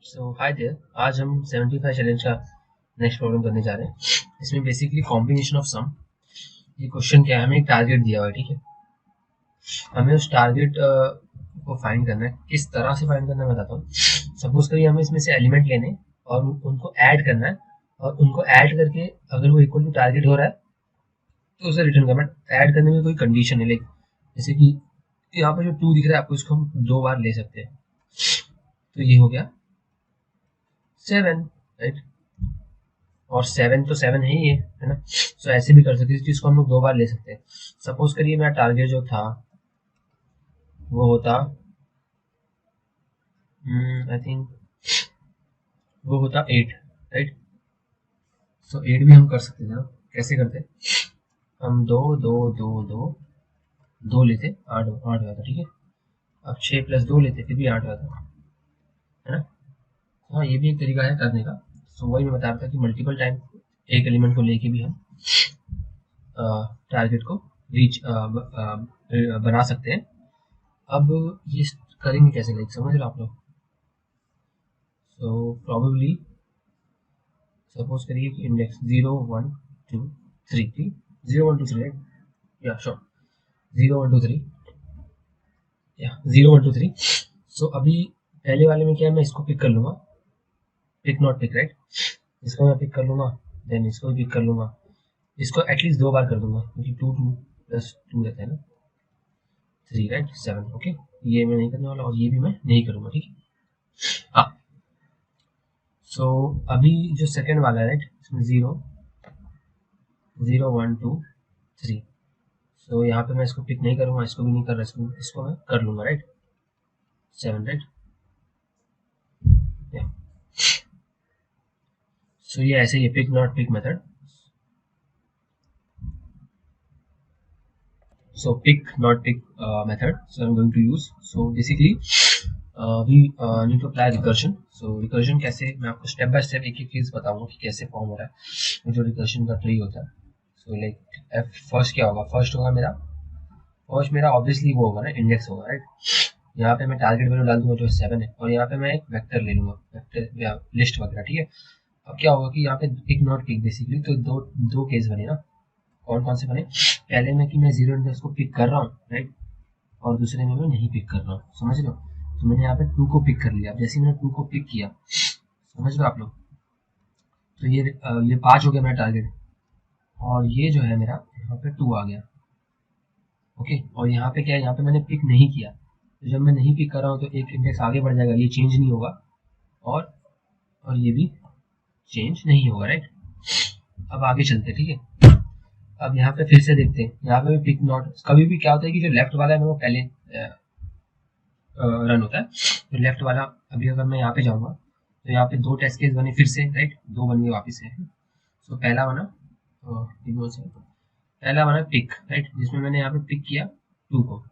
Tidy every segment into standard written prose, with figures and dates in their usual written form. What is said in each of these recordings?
So hi there, आज हम 75 challenge का नेक्स्ट प्रॉब्लम करने जा रहे हैं। इसमें बेसिकली कॉम्बिनेशन ऑफ सम। ये क्वेश्चन क्या है, हमें एक टारगेट दिया हुआ है, ठीक है। हमें उस टारगेट को फाइंड करना है। किस तरह से फाइंड करना है बताता हूँ। सपोज करिए हमें इसमें से एलिमेंट लेने हैं और उनको ऐड करना है, और उनको ऐड करके अगर वो इक्वल टू टारगेट हो रहा है तो उसे रिटर्न करना है। ऐड करने में कोई कंडीशन है, लाइक जैसे कि यहाँ पर जो 2 दिख रहा है आपको, इसको हम 2 बार ले सकते हैं। तो ये हो गया 7, राइट। और 7 तो 7 है ही है ना। सो ऐसे भी कर सकते हैं, इस चीज को हम लोग 2 बार ले सकते हैं। सपोज करिए मेरा टारगेट जो था वो होता आई थिंक वो होता 8, राइट। सो 8 भी हम कर सकते थे ना। कैसे करते, हम 2 2 2 2 2 लेते, 8 8 हुआ था, ठीक है। अब 6 + 2 लेते, फिर भी 8 हुआ था, है ना। हाँ, ये भी एक तरीका है करने का। सो वही मैं बता रहा था कि मल्टीपल टाइम एक एलिमेंट को लेके भी हम टारगेट को रीच बना सकते हैं। अब ये करेंगे कैसे, लाइक समझ रहे हो आप लोग। सो प्रॉबेबली सपोज करिए कि इंडेक्स 0 1 2 3, ठीक, 0 1 2 3, या श्योर 0 1 2 3, या 0 1 2 3। सो अभी पहले वाले में क्या है, मैं इसको पिक कर लूंगा, पिक नॉट पिक, राइट। इसको मैं पिक कर लूंगा, देन इसको भी पिक कर लूंगा, इसको एटलीस्ट 2 बार कर दूंगा क्योंकि 2 2 + 2 रहता है ना, 3, राइट, 7, ओके। ये मैं नहीं करने वाला और ये भी मैं नहीं करूंगा, ठीक है। हाँ, सो अभी जो सेकेंड वाला है, राइट, इसमें 0 0 1 2 3। सो यहाँ पे मैं इसको पिक नहीं करूंगा, इसको भी नहीं कर रहा, इसको मैं कर लूंगा, राइट, 7, राइट। सो ये ऐसे ही pick not pick method. So pick not pick method, so I'm going to use. So basically we need to apply recursion. So recursion कैसे, मैं आपको स्टेप बाय स्टेप एक एक चीज बताऊंगा कि कैसे फॉर्म हो रहा है जो रिकर्शन का ट्री होता है। सो लाइक एफ फर्स्ट क्या होगा, फर्स्ट होगा मेरा ऑब्वियसली वो होगा ना, इंडेक्स होगा, राइट। यहाँ पे मैं टारगेट वैल्यू डाल दूंगा जो 7 है, और यहाँ पे मैं एक वेक्टर ले लूंगा, वेक्टर या लिस्ट वगैरह, ठीक है। अब क्या होगा कि यहाँ पे पिक नॉट पिक, बेसिकली तो दो केस बने ना। कौन कौन से बने, पहले में कि मैं 0 इंडेक्स को पिक कर रहा हूँ, राइट, और दूसरे में मैं नहीं पिक कर रहा हूँ, समझ रहे हो। तो मैंने यहाँ पे 2 को पिक कर लिया। जैसे मैंने 2 को पिक किया, समझ रहे हो आप लोग, तो ये 5 हो गया मेरा टारगेट, और ये जो है मेरा यहाँ पे 2 आ गया, ओके। और यहाँ पे क्या है, यहाँ पे मैंने पिक नहीं किया, तो जब मैं नहीं पिक कर रहा हूँ तो एक इंडेक्स आगे बढ़ जाएगा, ये चेंज नहीं होगा, और ये भी चेंज नहीं होगा, राइट। अब आगे चलते, ठीक है। अब यहाँ पे फिर से देखते हैं, यहाँ पे पिक नॉट, कभी भी क्या होता है कि जो लेफ्ट वाला है वो पहले रन होता है। तो लेफ्ट वाला, अभी अगर मैं यहाँ पे जाऊंगा तो यहाँ पे 2 टेस्ट केस बने फिर से, राइट, 2 बन गए वापिस से। सो पहला बना पिक, राइट, जिसमें मैंने यहाँ पे पिक किया 2 को।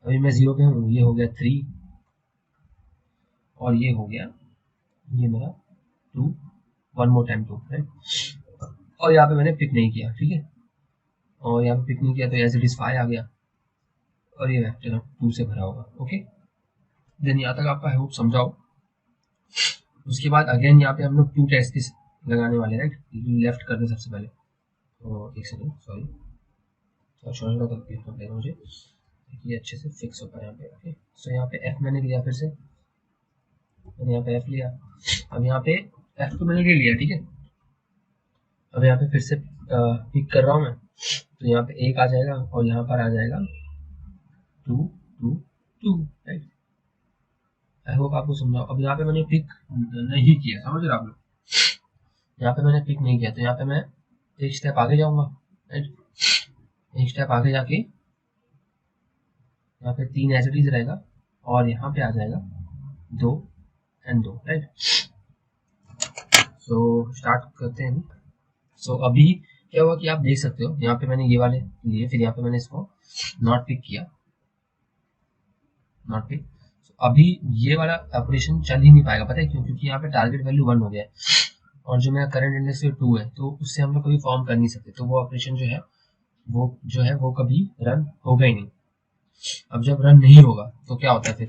अभी मैं 0 पे हूँ, ये हो गया 3, और ये हो गया ये मेरा 2, 1 मोर टाइम 2, राइट। और यहाँ पे मैंने पिक नहीं किया, ठीक है, और यहाँ पे पिक नहीं किया तो एज इट इज 5 आ गया, और ये वेक्टर 2 से भरा होगा, ओके। देन यहाँ तक आपका आई होप समझाओ। उसके बाद अगेन यहाँ पे हम लोग 2 टेस्ट केस लगाने वाले, राइट। लेफ्ट कर दे सबसे पहले, तो एक सेकेंड, सॉरी कंप्लीट कर देना मुझे, ये अच्छे से फिक्स हो पाए यहाँ पे, ओके। सो यहाँ पे एफ मैंने लिया, फिर से मैंने यहाँ पे एफ लिया। अब यहाँ पे एफ तो मैंने ले लिया, ठीक है। अब यहाँ पे फिर से पिक कर रहा हूँ मैं, तो यहाँ पे 1 आ जाएगा, और यहाँ पर आ जाएगा 2 2 2, राइट। आई होप आपको समझाओ। अब यहाँ पे मैंने पिक नहीं किया, समझ रहे आप लोग, यहाँ पे मैंने पिक नहीं किया, तो यहाँ पे मैं एक स्टेप आगे जाऊंगा, राइट। एक स्टेप आगे जाके यहाँ पे 3 एज इट इज रहेगा, और यहाँ पे आ जाएगा 2 एंड 2, राइट। सो स्टार्ट करते हैं। सो अभी क्या हुआ कि आप देख सकते हो, यहाँ पे मैंने ये वाले लिए, फिर यहाँ पे मैंने इसको नॉट पिक किया, नॉट पिक। अभी ये वाला ऑपरेशन चल ही नहीं पाएगा, पता है क्यों, क्योंकि यहाँ पे टारगेट वैल्यू 1 हो गया है, और जो मेरा करंट इंडेक्स 2 है, तो उससे हम लोग कभी फॉर्म कर नहीं सकते, तो वो ऑपरेशन जो है वो कभी रन होगा ही नहीं। अब जब रन नहीं होगा तो क्या होता है फिर,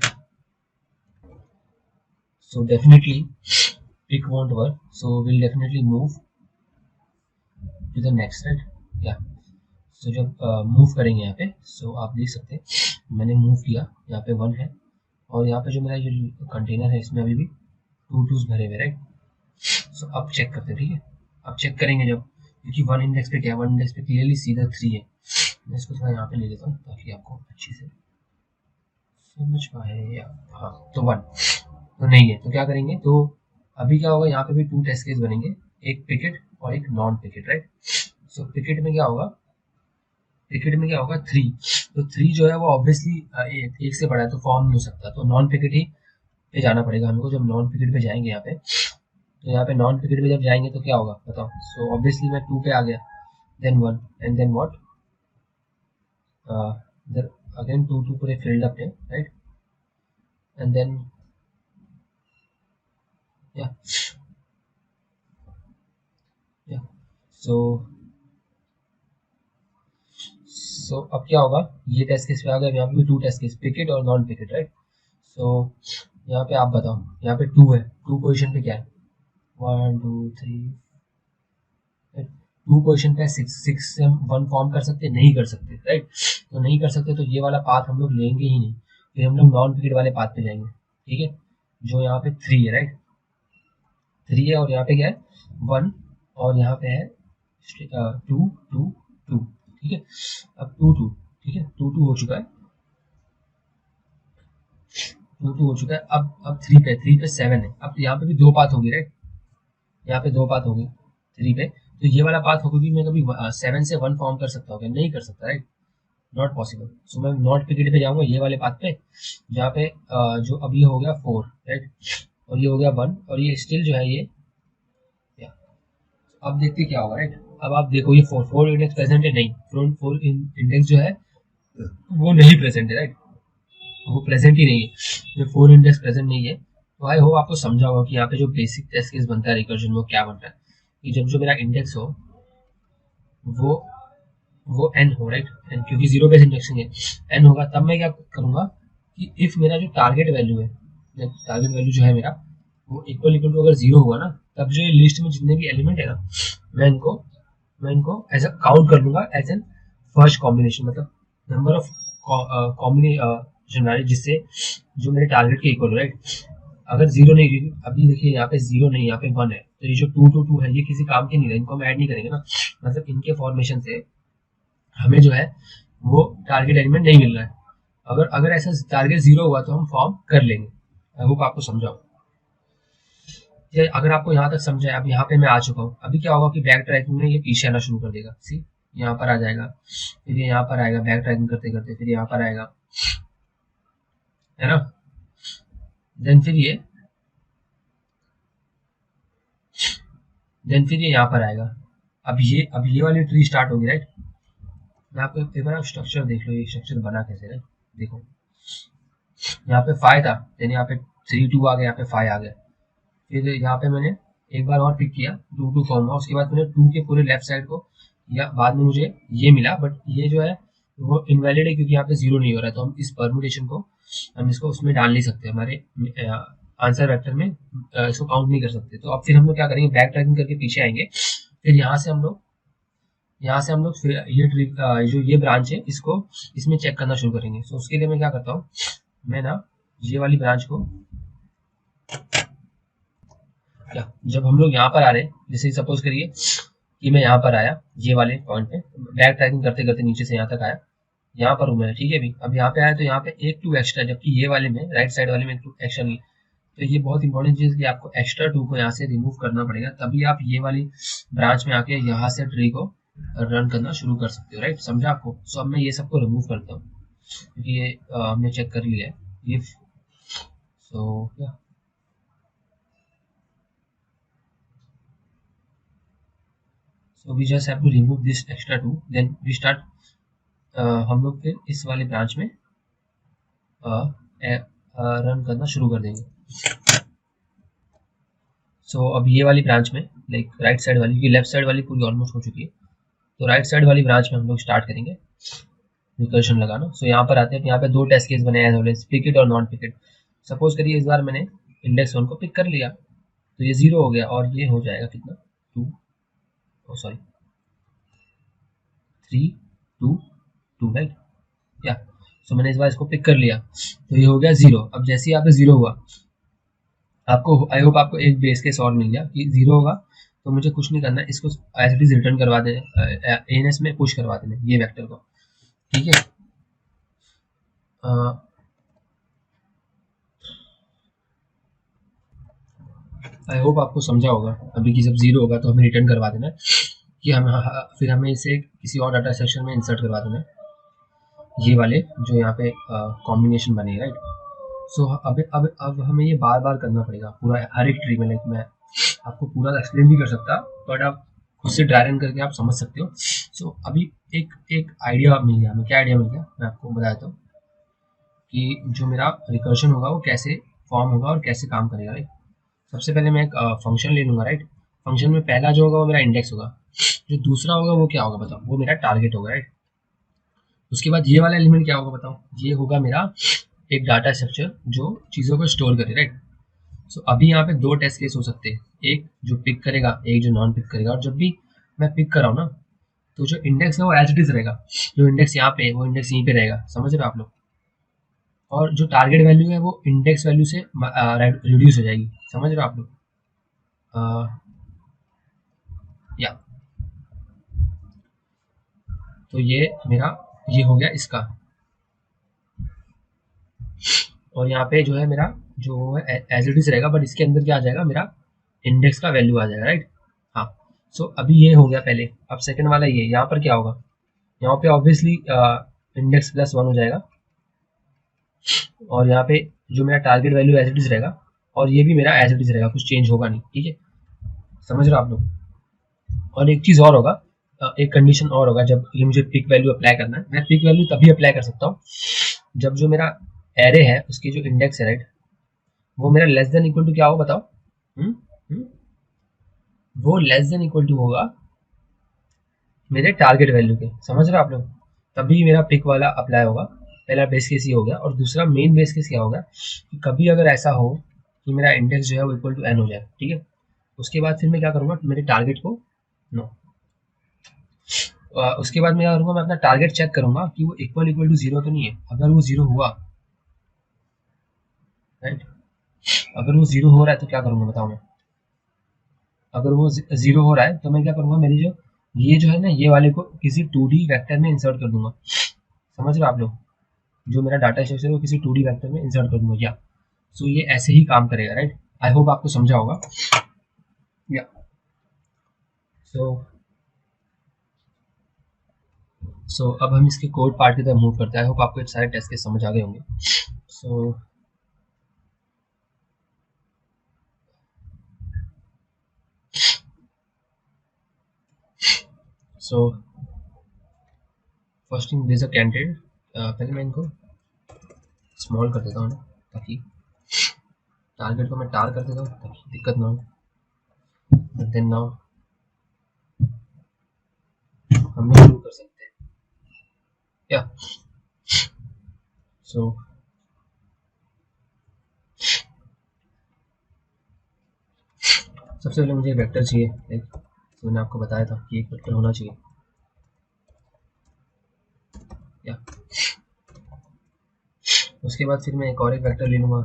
So definitely pick won't work, so we'll definitely move to the next, right? Yeah. So जब मूव करेंगे यहाँ पे, so आप देख सकते हैं मैंने मूव किया, यहाँ पे 1 है और यहाँ पे जो मेरा जो कंटेनर है इसमें अभी भी 2 2s भरे हुए, राइट? सो अब चेक करते हैं, ठीक है? अब चेक करेंगे जब, क्योंकि 1 इंडेक्स पे क्या, 1 इंडेक्स पे क्लियरली सीधा 3 है। मैं इसको थोड़ा यहाँ पे ले लेता हूँ ताकि आपको अच्छे से समझ पाए। या हाँ, तो 1 तो नहीं है, तो क्या करेंगे, तो अभी क्या होगा, यहाँ पे भी 2 टेस्ट केस बनेंगे, एक पिकेट और एक नॉन पिकेट, राइट? सो पिकेट में क्या होगा, पिकेट में क्या होगा 3, तो 3 जो है वो ऑब्वियसली एक से बड़ा है तो फॉर्म नहीं हो सकता, तो नॉन पिकेट ही पे जाना पड़ेगा हमको। जब नॉन पिकेट पे जाएंगे यहाँ पे, तो यहाँ पे नॉन पिकेट पे जब जाएंगे तो क्या होगा बताओ? सो ऑब्वियसली मैं 2 पे आ गया, then 1 and then what, then again 2 2 पूरे फिल्ड अप है, right? And then yeah yeah सो सो अब क्या होगा, ये टेस्ट केस पे आ गया, यहाँ पे भी 2 टेस्ट केस, पिकेट और नॉन पिकेट, राइट? सो यहाँ पे आप बताओ, यहाँ पे 2 है, 2 पोजिशन पे क्या है, 1 2 3, 2 पोजिशन पे 6 से हम 1 फॉर्म कर सकते, नहीं कर सकते, राइट? तो नहीं कर सकते तो ये वाला पाथ हम लोग लेंगे ही नहीं, फिर हम लोग नॉन पिकेट वाले पाथ पे जाएंगे, ठीक है? जो यहाँ पे 3 है, राइट? 3 है और यहाँ पे क्या है 1 और यहाँ पे है 2 2 2, ठीक है? अब 2 2, ठीक है, 2 2 हो चुका है, 2 2 हो चुका है। अब 3 पे 7 है, अब यहाँ पे भी 2 पाथ होगी, राइट? यहाँ पे 2 पाथ होगी 3 पे, तो ये वाला पाथ होगा कि मैं कभी 7 से 1 फॉर्म कर सकता हूँ क्या? नहीं कर सकता, राइट? Not possible. सो मैं नॉट पिकेट पे जाऊंगा ये वाले पाथ पे, जहाँ पे जो अब ये हो गया 4, राइट? और ये हो गया 1 और ये स्टिल जो है ये, अब देखते क्या होगा, राइट? अब आप देखो ये 4 इंडेक्स प्रेजेंट है, नहीं, 4 इंडेक्स जो है वो नहीं प्रेजेंट है, राइट? वो प्रेजेंट ही नहीं है, जो 4 इंडेक्स प्रेजेंट नहीं है। तो आई होप आपको समझा होगा कि यहाँ पे जो बेसिक टेस्ट केस बनता है रिकर्जन, वो क्या बनता है कि जब जो मेरा इंडेक्स हो वो n हो, राइट? n, क्योंकि 0 बेस इंडेक्सिंग है, n होगा, तब मैं क्या करूंगा कि इफ मेरा जो टारगेट वैल्यू है, टारगेट वैल्यू जो है मेरा वो इक्वल टू अगर 0 हुआ ना, तब जो ये लिस्ट में जितने भी एलिमेंट है ना, मैं इनको एज अ काउंट कर लूंगा एज एन फर्स्ट कॉम्बिनेशन, मतलब नंबर ऑफ कॉम्बिनेशन जिससे जो मेरे टारगेट के इक्वल, राइट? अगर 0 नहीं, अभी देखिए यहाँ पे 0 नहीं, यहाँ पे 1 है, तो ये जो 2 2 2 है ये किसी काम के नहीं है, इनको हम ऐड नहीं करेंगे ना, मतलब इनके फॉर्मेशन से हमें जो है वो टारगेट एलिमेंट नहीं मिल रहा है। अगर अगर ऐसा टारगेट 0 हुआ तो हम फॉर्म कर लेंगे। आई होप आपको समझाओ। अगर आपको यहाँ तक समझा है, अब यहाँ पे मैं आ चुका हूँ, अभी क्या होगा कि बैक ट्रैकिंग में ये पीछे आना शुरू कर देगा, सी यहाँ पर आ जाएगा, फिर ये यहाँ पर आएगा, बैक ट्रैकिंग करते करते फिर यहाँ पर आएगा, है ना? देन फिर ये यहाँ पर आएगा। अब ये वाली ट्री स्टार्ट होगी, राइट? मैं आपको एक बार स्ट्रक्चर देख लो, ये स्ट्रक्चर बना कैसे, राइट? देखो यहाँ पे 5 था, देन यहाँ पे 3 2 आ गया, यहाँ पे 5 आ गया, फिर यहाँ पे मैंने एक बार और पिक किया, 2 2 फॉर्म हुआ, उसके बाद मैंने 2 के पूरे लेफ्ट साइड को, या बाद में मुझे ये मिला, बट ये जो है वो इनवैलिड है क्योंकि यहाँ पे 0 नहीं हो रहा है, तो हम इस परमुटेशन को हम इसको उसमें डाल नहीं सकते, हमारे आंसर वेक्टर में इसको काउंट नहीं कर सकते। तो अब फिर हम लोग क्या करेंगे, बैक ट्रैकिंग करके पीछे आएंगे, फिर यहाँ से हम लोग फिर ये ट्री जो ये ब्रांच है इसको इसमें चेक करना शुरू करेंगे। तो उसके लिए मैं क्या करता हूँ, मैं ना ये वाली ब्रांच को, क्या जब हम लोग यहाँ पर आ रहे हैं, जैसे सपोज करिए कि मैं यहाँ पर आया ये वाले पॉइंट पे, बैक ट्रैकिंग करते करते नीचे से यहाँ तक आया, यहाँ पर हूँ मैं, ठीक है? भी अब यहाँ पे आया तो यहाँ पे एक 2 एक्स्ट्रा, जबकि ये वाले में राइट साइड वाले में एक 2 एक्स्ट्रा नहीं, तो ये बहुत इंपॉर्टेंट चीज कि आपको एक्स्ट्रा 2 को यहाँ से रिमूव करना पड़ेगा, तभी आप ये वाली ब्रांच में आके यहाँ से ट्री को रन करना शुरू कर सकते हो, राइट? समझा आपको? सो अब मैं ये सबको रिमूव करता हूँ क्योंकि ये हमने चेक कर लिया है ये। सो क्या so we just have to remove this extra 2, then we start हम लोग फिर इस वाले ब्रांच में रन करना शुरू कर देंगे। सो अब ये वाली ब्रांच में लाइक राइट साइड वाली, क्योंकि लेफ्ट साइड वाली पूरी ऑलमोस्ट हो चुकी है, तो राइट साइड वाली ब्रांच में हम लोग स्टार्ट करेंगे रिकर्शन लगाना। सो यहाँ पर आते हैं, यहाँ पे 2 टेस्ट केस बने हैं, पिकेट और नॉन पिकेट। सपोज करिए इस बार मैंने इंडेक्स 1 को पिक कर लिया तो ये 0 हो गया और ये हो जाएगा कितना 2 सॉरी 3 2 2 राइट या सो मैंने इस बार इसको पिक कर लिया तो ये हो गया 0। अब जैसे यहाँ पे 0 हुआ आपको आई होप आपको एक बेस केस और मिल गया कि 0 होगा तो मुझे कुछ नहीं करना, इसको एज इट इज रिटर्न करवा देना, एएनएस में पुश करवा देना ये वेक्टर को, ठीक है। आई होप आपको समझा होगा अभी कि जब 0 होगा तो हमें रिटर्न करवा देना कि हम फिर हमें इसे किसी और डाटा सेक्शन में इंसर्ट करवा देना ये वाले जो यहाँ पे कॉम्बिनेशन बनेगा, राइट। सो अब हमें ये बार बार करना पड़ेगा पूरा हर एक ट्री में, लाइक मैं आपको पूरा एक्सप्लेन भी कर सकता बट आप खुद से ड्राई रन करके आप समझ सकते हो। सो अभी एक एक आइडिया मिल गया हमें। क्या आइडिया मिल गया मैं आपको बता देता हूँ कि जो मेरा रिकर्शन होगा वो कैसे फॉर्म होगा और कैसे काम करेगा, राइट। सबसे पहले मैं एक फंक्शन ले लूँगा, राइट। फंक्शन में पहला जो होगा वो मेरा इंडेक्स होगा, जो दूसरा होगा वो क्या होगा बताओ, वो मेरा टारगेट होगा, राइट। उसके बाद ये वाला एलिमेंट क्या होगा बताओ, ये होगा मेरा एक डाटा स्ट्रक्चर जो चीज़ों को स्टोर करे, राइट। सो अभी यहाँ पे दो टेस्ट केस हो सकते हैं, एक जो पिक करेगा एक जो नॉन पिक करेगा। और जब भी मैं पिक कर रहा हूँ ना तो जो इंडेक्स है वो एज इट इज रहेगा, जो इंडेक्स यहाँ पे है वो इंडेक्स यहीं पे रहेगा, समझ रहे हो आप लोग। और जो टारगेट वैल्यू है वो इंडेक्स वैल्यू से रिड्यूस हो जाएगी, समझ रहे हो आप लोग। या तो ये मेरा ये हो गया इसका, और यहाँ पे जो है मेरा जो है एज इट इज रहेगा बट इसके अंदर क्या आ जाएगा, मेरा इंडेक्स का वैल्यू आ जाएगा, राइट। हाँ सो अभी ये हो गया पहले। अब सेकंड वाला ये यहाँ पर क्या होगा, यहाँ पे ऑब्वियसली इंडेक्स प्लस 1 हो जाएगा और यहाँ पे जो मेरा target value as it is रहेगा और ये भी मेरा एज इट इज रहेगा, कुछ चेंज होगा नहीं, ठीक है, समझ रहे हो आप लोग। और एक चीज़ और होगा, एक कंडीशन और होगा, जब ये मुझे पिक वैल्यू अप्लाई करना है, मैं पिक वैल्यू तभी अप्लाई कर सकता हूँ जब जो मेरा एरे है उसकी जो इंडेक्स है, राइट, वो मेरा लेस देन इक्वल टू क्या हो बताओ, हुँ? वो लेस देन इक्वल टू होगा मेरे टारगेट वैल्यू के, समझ रहे हो आप लोग। तभी मेरा पिक वाला अप्लाई होगा। पहला बेस केस ये हो गया और दूसरा मेन बेस केस क्या होगा कि कभी अगर ऐसा हो कि मेरा इंडेक्स जो है वो इक्वल टू एन हो जाए, ठीक है, उसके बाद फिर मैं क्या करूँगा, मेरे टारगेट को नो उसके बाद मैं क्या करूँगा, मैं अपना टारगेट चेक करूँगा कि वो इक्वल इक्वल टू 0 तो नहीं है। अगर वो 0 हुआ, राइट, अगर वो 0 हो रहा है तो क्या करूँगा बताओ मैं। अगर वो 0 हो रहा है तो मैं क्या करूँगा, मेरी जो ये जो है ना ये वाले को किसी 2D वेक्टर में इंसर्ट कर दूंगा, समझ रहे हो आप लोग। जो मेरा डाटा स्ट्रक्चर है वो किसी 2D वेक्टर में इंसर्ट कर दूंगा या सो ये ऐसे ही काम करेगा, राइट। आई होप आपको समझा होगा या सो सो अब हम इसके कोड पार्ट की तरफ मूव करते हैं। आई होप आपको सारे टेस्ट के समझ आ गए होंगे। So so first thing this a candidate, पहले मैं इनको स्मॉल कर देता हूँ ना, ताकि टारगेट को मैं टार कर देता हूँ ताकि दिक्कत ना हो। देन नाउ हम शुरू कर सकते हैं या सो सबसे पहले मुझे वेक्टर चाहिए, लाइक तो मैंने आपको बताया था कि एक वेक्टर होना चाहिए या उसके बाद फिर मैं एक और एक वेक्टर ले लूँगा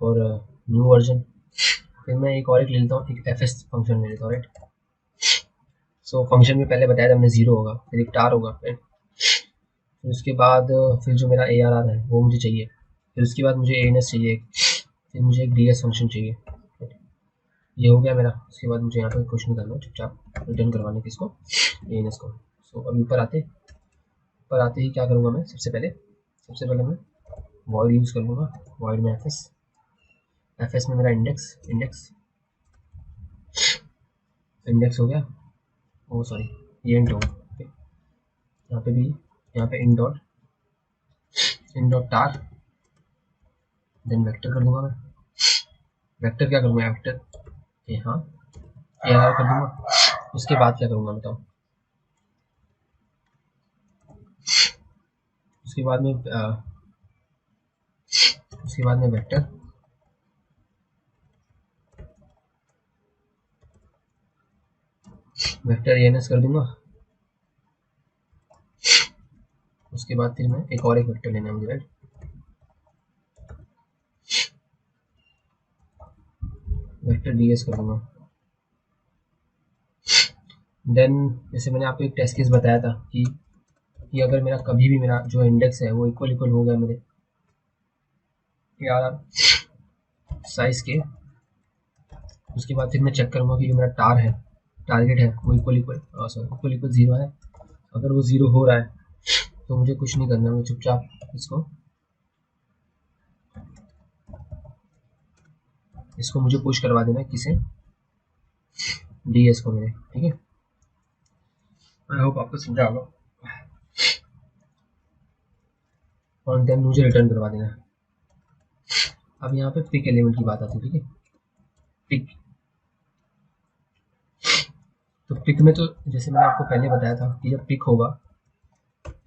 और न्यू वर्जन। फिर मैं एक और एक ले लेता हूँ, एक एफ एस फंक्शन ले लेता हूँ, राइट। सो फंक्शन में पहले बताया था हमने 0 होगा, फिर एक टार होगा, राइट। फिर उसके बाद फिर जो मेरा ए आर आर है वो मुझे चाहिए, फिर उसके बाद मुझे ए एन एस चाहिए, फिर मुझे एक डी एस फंक्शन चाहिए, ये हो गया मेरा। उसके बाद मुझे यहाँ पर कुछ नहीं करना, चुपचाप रिटर्न करवाने किसको, ए एन एस को। सो अब ऊपर आते ही क्या करूँगा मैं, सबसे पहले मैं वॉइड यूज़ कर लूँगा, वॉइड में एफ एस में मेरा इंडेक्स हो गया, ओ सॉरी ये इंट होगा, ओके। यहाँ पे भी यहाँ पे in dot tar, then vector कर दूंगा मैं। वेक्टर क्या करूँगा, वेक्टर हाँ ए आर कर दूंगा। उसके बाद क्या करूँगा बताओ, उसके बाद में उसके बाद में वेक्टर, वेक्टर एएनएस कर दूंगा। उसके बाद फिर मैं एक और एक वेक्टर लेना है मुझे, राइट। वेक्टर डीएस कर दूंगा। देन जैसे मैंने आपको एक टेस्ट केस बताया था कि अगर मेरा कभी भी मेरा जो इंडेक्स है वो इक्वल इक्वल हो गया मेरे यार साइज के, उसके बाद फिर मैं चेक करूंगा कि जो मेरा टारगेट है वो इक्वल इक्वल 0 है। अगर वो 0 हो रहा है तो मुझे कुछ नहीं करना, मुझे चुपचाप इसको मुझे पुश करवा देना है, किसे, डीएस को मेरे, ठीक है। आई होप आपको समझा होगा। और देन मुझे रिटर्न करवा देना है। अब यहाँ पे पिक एलिमेंट की बात आती है, ठीक है। पिक, तो पिक में तो जैसे मैंने आपको पहले बताया था कि जब पिक होगा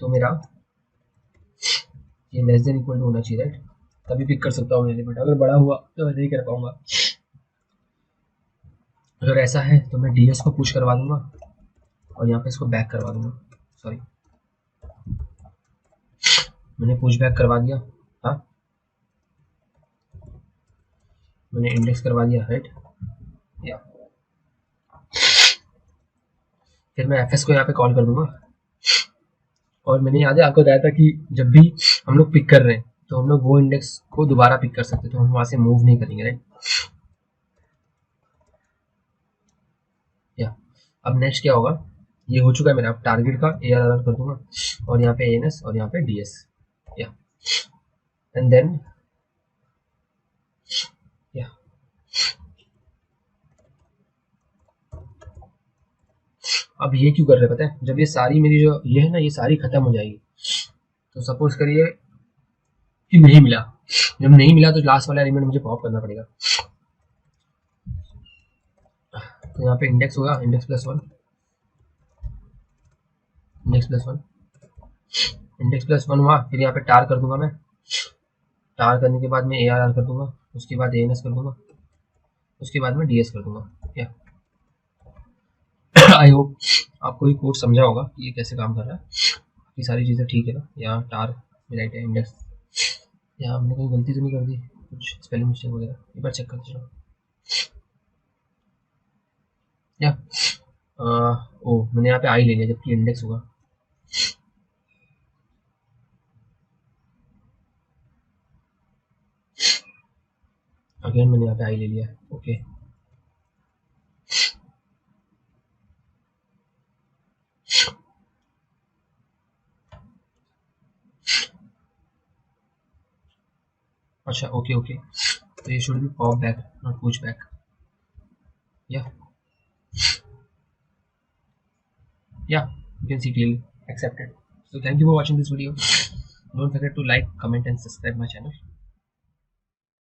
तो मेरा ये लेस देन इक्वल टू होना चाहिए, राइट। तभी पिक कर सकता हूँ एलिमेंट। अगर बड़ा हुआ तो मैं नहीं कर पाऊंगा। अगर ऐसा है तो मैं डीएस को पुश करवा दूंगा और यहाँ पे इसको बैक करवा दूंगा। सॉरी, मैंने पुश बैक करवा दिया। हाँ, मैंने इंडेक्स करवा दिया, राइट। या फिर मैं एफएस को यहाँ पे कॉल कर दूंगा। और मैंने याद है आपको बताया था कि जब भी हम लोग पिक कर रहे हैं तो हम लोग वो इंडेक्स को दोबारा पिक कर सकते हैं, तो हम वहां से मूव नहीं करेंगे, राइट। या अब नेक्स्ट क्या होगा, ये हो चुका है मेरा। अब टारगेट का ARR कर दूंगा और यहाँ पे ANS और यहाँ पे DS। या एंड देन या अब ये क्यों कर रहे हैं पता है, जब ये सारी मेरी जो ये है ना, ये सारी खत्म हो जाएगी। तो सपोज करिए कि नहीं मिला, जब नहीं मिला तो लास्ट वाला एलिमेंट मुझे पॉप करना पड़ेगा। तो यहाँ पे इंडेक्स होगा, index plus one, index plus one, index plus one हुआ। फिर यहाँ पे टार कर दूंगा मैं। टार करने के बाद में ARR कर दूंगा, उसके बाद ANS कर दूंगा, उसके बाद में DS कर दूंगा। या आई होप आपको ये कोड समझा होगा कि ये कैसे काम कर रहा है। ये सारी चीज़ें ठीक है ना। यहाँ टार राइट है, इंडेक्स, यहाँ हमने कोई गलती तो नहीं कर दी, कुछ स्पेलिंग मिस्टेक वगैरह, एक बार चेक करते चलो। या ओ मैंने यहाँ पे आई ले लिया जबकि इंडेक्स होगा। अगेन मैंने यहाँ पे आई ले लिया, ओके। अच्छा ओके ओके, तो ये should be pop back not push back. या you can see clearly accepted. So thank you for watching this video. Don't forget to like, comment and subscribe my channel.